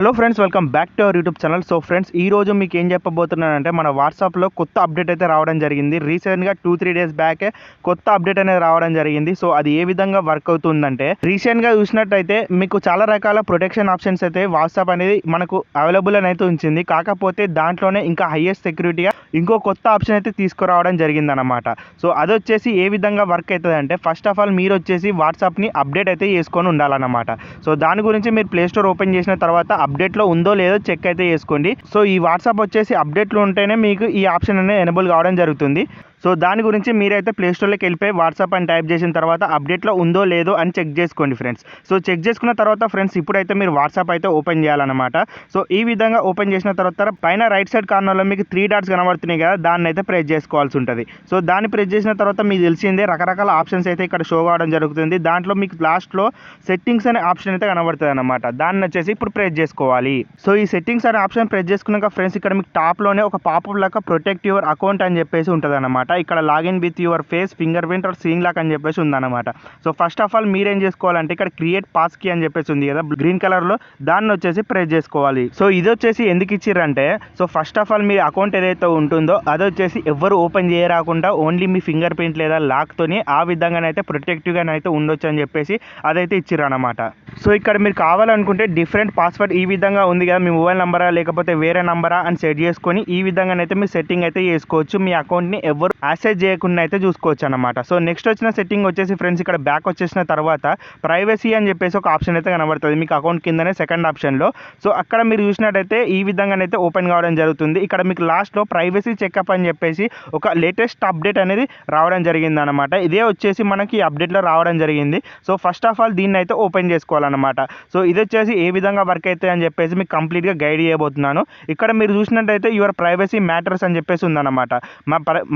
Hello friends, welcome back to our YouTube channel. So friends, ఈ రోజు మీకు ఏం చెప్పబోతున్నానంటే మన వాట్సాప్లో కొత్త అప్డేట్ అయితే రావడం జరిగింది. రీసెంట్గా 2-3 డేస్ బ్యాకే కొత్త అప్డేట్ అనేది రావడం జరిగింది. సో అది ఏ విధంగా వర్క్ అవుతుందంటే, రీసెంట్గా చూసినట్టయితే మీకు చాలా రకాల ప్రొటెక్షన్ ఆప్షన్స్ అయితే వాట్సాప్ అనేది మనకు అవైలబుల్ అని అయితే ఉంచింది. కాకపోతే దాంట్లోనే ఇంకా హైయెస్ట్ సెక్యూరిటీగా ఇంకో కొత్త ఆప్షన్ అయితే తీసుకురావడం జరిగిందనమాట. సో అది వచ్చేసి ఏ విధంగా వర్క్ అవుతుంది అంటే, ఫస్ట్ ఆఫ్ ఆల్ మీరు వచ్చేసి వాట్సాప్ని అప్డేట్ అయితే చేసుకొని ఉండాలన్నమాట. సో దాని గురించి మీరు ప్లే స్టోర్ ఓపెన్ చేసిన తర్వాత అప్డేట్లో ఉందో లేదో చెక్ అయితే చేసుకోండి. సో ఈ వాట్సాప్ వచ్చేసి అప్డేట్లో ఉంటేనే మీకు ఈ ఆప్షన్ అనేది ఎనేబుల్ కావడం జరుగుతుంది. సో దాని గురించి మీరైతే ప్లే స్టోర్లోకి వెళ్ళిపోయి వాట్సాప్ అని టైప్ చేసిన తర్వాత అప్డేట్లో ఉందో లేదో అని చెక్ చేసుకోండి ఫ్రెండ్స్. సో చెక్ చేసుకున్న తర్వాత ఫ్రెండ్స్, ఇప్పుడైతే మీరు వాట్సాప్ అయితే ఓపెన్ చేయాలన్నమాట. సో ఈ విధంగా ఓపెన్ చేసిన తర్వాత పైన రైట్ సైడ్ కార్నర్లో మీకు 3 డాట్స్ కనబడుతున్నాయి కదా, దాన్ని అయితే ప్రెస్ చేసుకోవాల్సి ఉంటుంది. సో దాన్ని ప్రెస్ చేసిన తర్వాత మీకు తెలిసిందే రకరకాల ఆప్షన్స్ అయితే ఇక్కడ షో కావడం జరుగుతుంది. దాంట్లో మీకు లాస్ట్లో సెట్టింగ్స్ అనే ఆప్షన్ అయితే కనబడుతుంది అనమాట. దాన్ని వచ్చేసి ఇప్పుడు ప్రెస్ చేసుకోవాలి. సో ఈ సెట్టింగ్స్ అనే ఆప్షన్ ప్రెస్ చేసుకున్నాక ఫ్రెండ్స్, ఇక్కడ మీకు టాప్లోనే ఒక పాపప్ లాగా ప్రొటెక్ట్ యువర్ అకౌంట్ అని చెప్పేసి ఉంటుంది అనమాట. ఇక్కడ login with your face, fingerprint or సీయింగ్ లాక్ అని చెప్పేసి ఉందన్నమాట. సో ఫస్ట్ ఆఫ్ ఆల్ మీరేం చేసుకోవాలంటే, ఇక్కడ క్రియేట్ పాస్ కీ అని చెప్పేసి ఉంది కదా గ్రీన్ కలర్లో, దాన్ని వచ్చేసి ప్రెస్ చేసుకోవాలి. సో ఇది వచ్చేసి ఎందుకు ఇచ్చిర్రంటే, సో ఫస్ట్ ఆఫ్ ఆల్ మీ అకౌంట్ ఏదైతే ఉంటుందో అది వచ్చేసి ఎవరు ఓపెన్ చేయరాకుండా ఓన్లీ మీ ఫింగర్ ప్రింట్ లేదా లాక్తోని ఆ విధంగానైతే ప్రొటెక్టివ్గానైతే ఉండొచ్చు అని చెప్పేసి అదైతే ఇచ్చిర్రనమాట. సో ఇక్కడ మీరు కావాలనుకుంటే డిఫరెంట్ పాస్వర్డ్ ఈ విధంగా ఉంది కదా, మీ మొబైల్ నెంబరా లేకపోతే వేరే నెంబరా అని సెట్ చేసుకొని ఈ విధంగానైతే మీరు సెట్టింగ్ అయితే చేసుకోవచ్చు. మీ అకౌంట్ని ఎవరు యాక్సెస్ చేయకుండా అయితే చూసుకోవచ్చు అనమాట. సో నెక్స్ట్ వచ్చిన సెట్టింగ్ వచ్చేసి ఫ్రెండ్స్, ఇక్కడ బ్యాక్ వచ్చేసిన తర్వాత ప్రైవసీ అని చెప్పేసి ఒక ఆప్షన్ అయితే కనబడుతుంది మీకు అకౌంట్ కిందనే సెకండ్ ఆప్షన్లో. సో అక్కడ మీరు చూసినట్టయితే ఈ విధంగానైతే ఓపెన్ కావడం జరుగుతుంది. ఇక్కడ మీకు లాస్ట్లో ప్రైవసీ చెకప్ అని చెప్పేసి ఒక లేటెస్ట్ అప్డేట్ అనేది రావడం జరిగింది అనమాట. ఇదే వచ్చేసి మనకి అప్డేట్లో రావడం జరిగింది. సో ఫస్ట్ ఆఫ్ ఆల్ దీన్ని అయితే ఓపెన్ చేసుకోవాలన్నమాట. సో ఇది వచ్చేసి ఏ విధంగా వర్క్ అవుతుంది అని చెప్పేసి మీకు కంప్లీట్గా గైడ్ చేయబోతున్నాను. ఇక్కడ మీరు చూసినట్టయితే యువర్ ప్రైవసీ మ్యాటర్స్ అని చెప్పేసి ఉందన్నమాట.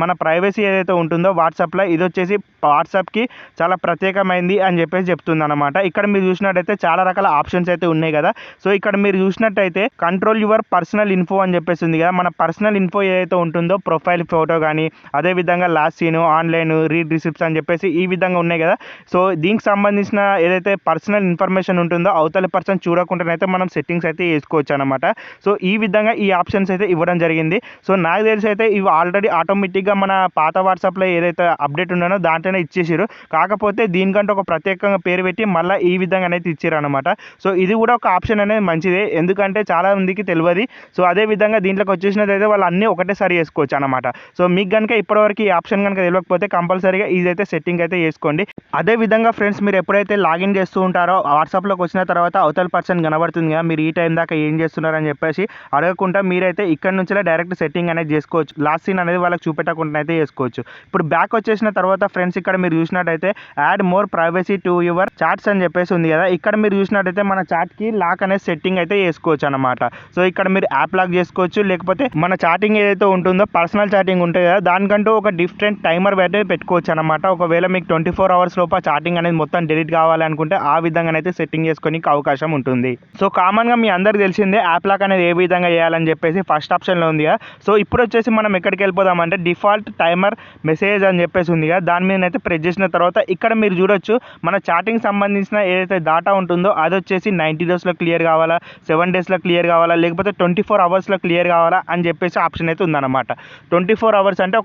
మన ప్రైవసీ ఏదైతే ఉంటుందో వాట్సాప్లో, ఇది వచ్చేసి వాట్సాప్కి చాలా ప్రత్యేకమైంది అని చెప్పేసి చెప్తుంది అనమాట. ఇక్కడ మీరు చూసినట్టయితే చాలా రకాల ఆప్షన్స్ అయితే ఉన్నాయి కదా. సో ఇక్కడ మీరు చూసినట్టయితే కంట్రోల్ యువర్ పర్సనల్ ఇన్ఫో అని చెప్పేసి ఉంది కదా. మన పర్సనల్ ఇన్ఫో ఏదైతే ఉంటుందో ప్రొఫైల్ ఫోటో కానీ, అదేవిధంగా last seen, online, read receipts అని చెప్పేసి ఈ విధంగా ఉన్నాయి కదా. సో దీనికి సంబంధించిన ఏదైతే పర్సనల్ ఇన్ఫర్మేషన్ ఉంటుందో అవతల పర్సన్ చూడకుండానైతే మనం సెట్టింగ్స్ అయితే వేసుకోవచ్చు అనమాట. సో ఈ విధంగా ఈ ఆప్షన్స్ అయితే ఇవ్వడం జరిగింది. సో నాకు తెలిసి అయితే ఇవి ఆల్రెడీ ఆటోమేటిక్గా మన పాత వాట్సాప్లో ఏదైతే అప్డేట్ ఉన్నానో దాంట్లోనే ఇచ్చేసారు. కాకపోతే దీనికంటే ఒక ప్రత్యేకంగా పేరు పెట్టి మళ్ళీ ఈ విధంగా అయితే ఇచ్చారు అనమాట. సో ఇది కూడా ఒక ఆప్షన్ అనేది మంచిదే, ఎందుకంటే చాలా మందికి తెలియదు. సో అదే విధంగా దీంట్లోకి వచ్చేసినదైతే వాళ్ళు అన్నీ ఒకటేసారి చేసుకోవచ్చు అనమాట. సో మీకు కనుక ఇప్పటివరకు ఈ ఆప్షన్ కనుక తెలియకపోతే కంపల్సరీగా ఇదైతే సెట్టింగ్ అయితే చేసుకోండి. అదే విధంగా ఫ్రెండ్స్, మీరు ఎప్పుడైతే లాగిన్ చేస్తూ ఉంటారో వాట్సాప్లోకి వచ్చిన తర్వాత అవతల పర్సన్ కనబడుతుంది కదా, మీరు ఈ టైం దాకా ఏం చేస్తున్నారని చెప్పేసి అడగకుండా మీరైతే ఇక్కడ నుంచి డైరెక్ట్ సెట్టింగ్ అనేది చేసుకోవచ్చు. లాస్ట్ సీన్ అనేది వాళ్ళకి చూపెట్టకుండా అయితే చేసుకోవచ్చు. ఇప్పుడు బ్యాక్ వచ్చేసిన తర్వాత ఫ్రెండ్స్, ఇక్కడ మీరు చూసినట్టయితే add more privacy to your chats అని చెప్పేసి ఉంది కదా. ఇక్కడ మీరు చూసినట్టయితే మన చాట్కి లాక్ అనేది సెట్టింగ్ అయితే చేసుకోవచ్చు అనమాట. సో ఇక్కడ మీరు యాప్ లాక్ చేసుకోవచ్చు, లేకపోతే మన చాటింగ్ ఏదైతే ఉంటుందో పర్సనల్ చాటింగ్ ఉంటుంది కదా, దానికంటూ ఒక డిఫరెంట్ టైమర్ అయితే పెట్టుకోవచ్చు అనమాట. ఒకవేళ మీకు 24 hours లోపల చాటింగ్ అనేది మొత్తం డిలీట్ కావాలనుకుంటే ఆ విధంగానైతే సెట్టింగ్ చేసుకోనికి అవకాశం ఉంటుంది. సో కామన్గా మీ అందరికి తెలిసిందే యాప్ లాక్ అనేది ఏ విధంగా చేయాలని చెప్పేసి ఫస్ట్ ఆప్షన్లో ఉంది కదా. సో ఇప్పుడు వచ్చేసి మనం ఎక్కడికి వెళ్ళిపోదామంటే డిఫాల్ట్ టైమర్ మెసేజ్ అని చెప్పేసి ఉంది కదా, దాని మీద అయితే ప్రెస్ చేసిన తర్వాత ఇక్కడ మీరు చూడొచ్చు మన చాటింగ్ సంబంధించిన ఏదైతే డేటా ఉంటుందో అది వచ్చేసి 90 daysలో క్లియర్ కావాలా, 7 daysలో క్లియర్ కావాలా, లేకపోతే 24 hoursలో క్లియర్ కావాలా అని చెప్పేసి ఆప్షన్ అయితే ఉందన్నమాట. 24 hours అంటే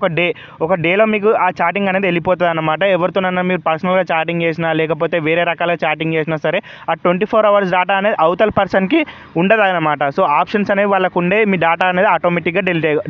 ఒక డేలో మీకు ఆ చాటింగ్ అనేది వెళ్ళిపోతుంది అనమాట. ఎవరితోనైనా మీరు పర్సనల్గా చాటింగ్ చేసినా లేకపోతే వేరే రకాల చాటింగ్ చేసినా సరే ఆ 24 hours డేటా అనేది అవతల పర్సన్కి ఉండదు అనమాట. సో ఆప్షన్స్ అనేవి వాళ్ళకు ఉండే మీ డేటా అనేది ఆటోమేటిక్గా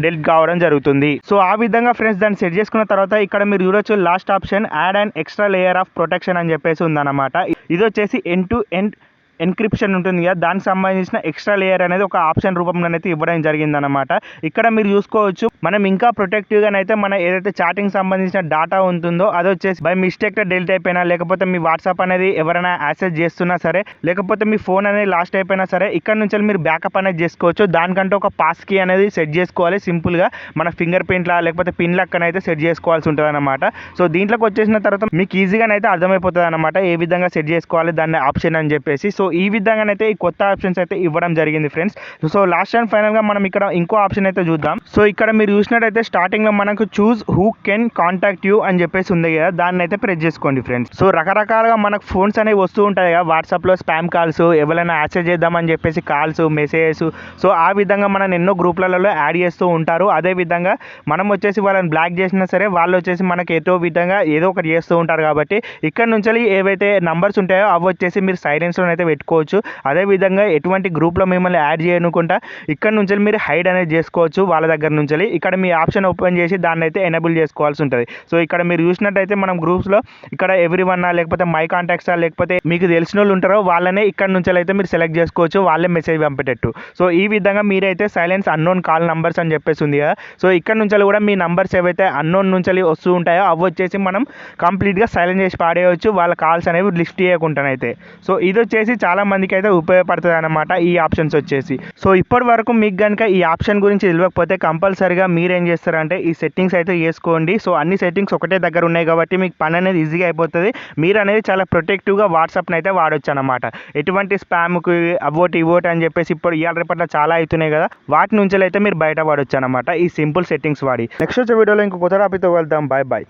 డెలిట్ కావడం జరుగుతుంది. సో ఆ విధంగా ఫ్రెండ్స్ దాన్ని సెట్ చేసుకున్న తర్వాత ఇక్కడ మీరు చూడొచ్చు last option add and extra layer of protection అని చెప్పేసి ఉందన్నమాట. ఇది వచ్చేసి ఎండ్ టు ఎండ్ ఎన్క్రిప్షన్ ఉంటుంది కదా, దానికి సంబంధించిన ఎక్స్ట్రా లేయర్ అనేది ఒక ఆప్షన్ రూపంలోనైతే ఇవ్వడం జరిగిందనమాట. ఇక్కడ మీరు చూసుకోవచ్చు మనం ఇంకా ప్రొటెక్టివ్గానైతే మన ఏదైతే చాటింగ్ సంబంధించిన డేటా ఉంటుందో అది వచ్చేసి బై మిస్టేక్గా డెలిట్ అయిపోయినా, లేకపోతే మీ వాట్సాప్ అనేది ఎవరైనా యాక్సెస్ చేస్తున్నా సరే, లేకపోతే మీ ఫోన్ అనేది లాస్ట్ అయిపోయినా సరే ఇక్కడ నుంచి మీరు బ్యాకప్ అనేది చేసుకోవచ్చు. దానికంటే ఒక పాస్ కీ అనేది సెట్ చేసుకోవాలి సింపుల్గా, మన ఫింగర్ ప్రింట్లా లేకపోతే పిన్ లెక్కన అయితే సెట్ చేసుకోవాల్సి ఉంటుంది అనమాట. సో దీంట్లోకి వచ్చేసిన తర్వాత మీకు ఈజీగానైతే అర్థమైపోతుంది అనమాట ఏ విధంగా సెట్ చేసుకోవాలి దాన్ని ఆప్షన్ అని చెప్పేసి. సో ఈ విధంగానైతే ఈ కొత్త ఆప్షన్స్ అయితే ఇవ్వడం జరిగింది ఫ్రెండ్స్. సో లాస్ట్ అండ్ ఫైనల్గా మనం ఇక్కడ ఇంకో ఆప్షన్ అయితే చూద్దాం. సో ఇక్కడ మీరు చూసినట్టయితే స్టార్టింగ్లో మనకు చూస్ హూ కెన్ కాంటాక్ట్ యూ అని చెప్పేసి ఉంది కదా, దాన్ని అయితే ప్రెస్ చేసుకోండి ఫ్రెండ్స్. సో రకరకాలుగా మనకు ఫోన్స్ అనేవి వస్తూ ఉంటాయి కదా, వాట్సాప్లో స్పామ్ కాల్స్, ఎవరైనా యాక్సెస్ చేద్దామని చెప్పేసి కాల్స్, మెసేజెస్. సో ఆ విధంగా మనం ఎన్నో గ్రూప్లలో యాడ్ చేస్తూ ఉంటారు. అదేవిధంగా మనం వచ్చేసి వాళ్ళని బ్లాక్ చేసినా సరే వాళ్ళు వచ్చేసి మనకి ఏదో విధంగా ఏదో ఒకటి చేస్తూ ఉంటారు. కాబట్టి ఇక్కడ నుంచి ఏవైతే నంబర్స్ ఉంటాయో అవి వచ్చేసి మీరు సైలెన్స్లో అయితే పెట్టుకోవచ్చు. అదేవిధంగా ఎటువంటి గ్రూప్లో మిమ్మల్ని యాడ్ చేయనుకుంటా ఇక్కడ నుంచి మీరు హైడ్ అనేది చేసుకోవచ్చు వాళ్ళ దగ్గర నుంచి. ఇక్కడ మీ ఆప్షన్ ఓపెన్ చేసి దాన్ని అయితే ఎనేబుల్ చేసుకోవాల్సి ఉంటుంది. సో ఇక్కడ మీరు చూసినట్టయితే మనం గ్రూప్స్లో ఇక్కడ ఎవ్రీవన్ లేకపోతే మై కాంటాక్ట్స్ లేకపోతే మీకు తెలిసిన వాళ్ళు ఉంటారో వాళ్ళనే ఇక్కడ నుంచి అయితే మీరు సెలెక్ట్ చేసుకోవచ్చు, వాళ్ళే మెసేజ్ పంపేటట్టు. సో ఈ విధంగా మీరైతే సైలెన్స్ అన్నోన్ కాల్ నంబర్స్ అని చెప్పేసి ఉంది కదా, సో ఇక్కడ నుంచి కూడా మీ నంబర్స్ ఏవైతే అన్నోన్ నుంచి వస్తూ ఉంటాయో అవి వచ్చేసి మనం కంప్లీట్గా సైలెంట్ చేసి పాడేయవచ్చు, వాళ్ళ కాల్స్ అనేవి లిఫ్ట్ చేయకుండానైతే. సో ఇది వచ్చేసి చాలా మందికి అయితే ఉపయోగపడుతుంది అన్నమాట ఈ ఆప్షన్స్ వచ్చేసి. సో ఇప్పటి వరకు మీకు కనుక ఈ ఆప్షన్ గురించి తెలియకపోతే కంపల్సరీగా మీరేం చేస్తారంటే ఈ సెట్టింగ్స్ అయితే చేసుకోండి. సో అన్ని సెట్టింగ్స్ ఒకటే దగ్గర ఉన్నాయి కాబట్టి మీకు పని అనేది ఈజీగా అయిపోతుంది. మీరు అనేది చాలా ప్రొటెక్టివ్గా వాట్సాప్ని అయితే వాడొచ్చు అనమాట. ఎటువంటి స్పామ్కి ఇవోటి అని చెప్పేసి ఇప్పుడు ఇవాళ రేపట్ల చాలా అవుతున్నాయి కదా, వాటి నుంచి అయితే మీరు బయట పడవచ్చు అనమాట ఈ సింపుల్ సెట్టింగ్స్ వాడి. నెక్స్ట్ వచ్చే వీడియోలో ఇంకో కొత్త టాపిక్తో వెళ్దాం. Bye bye.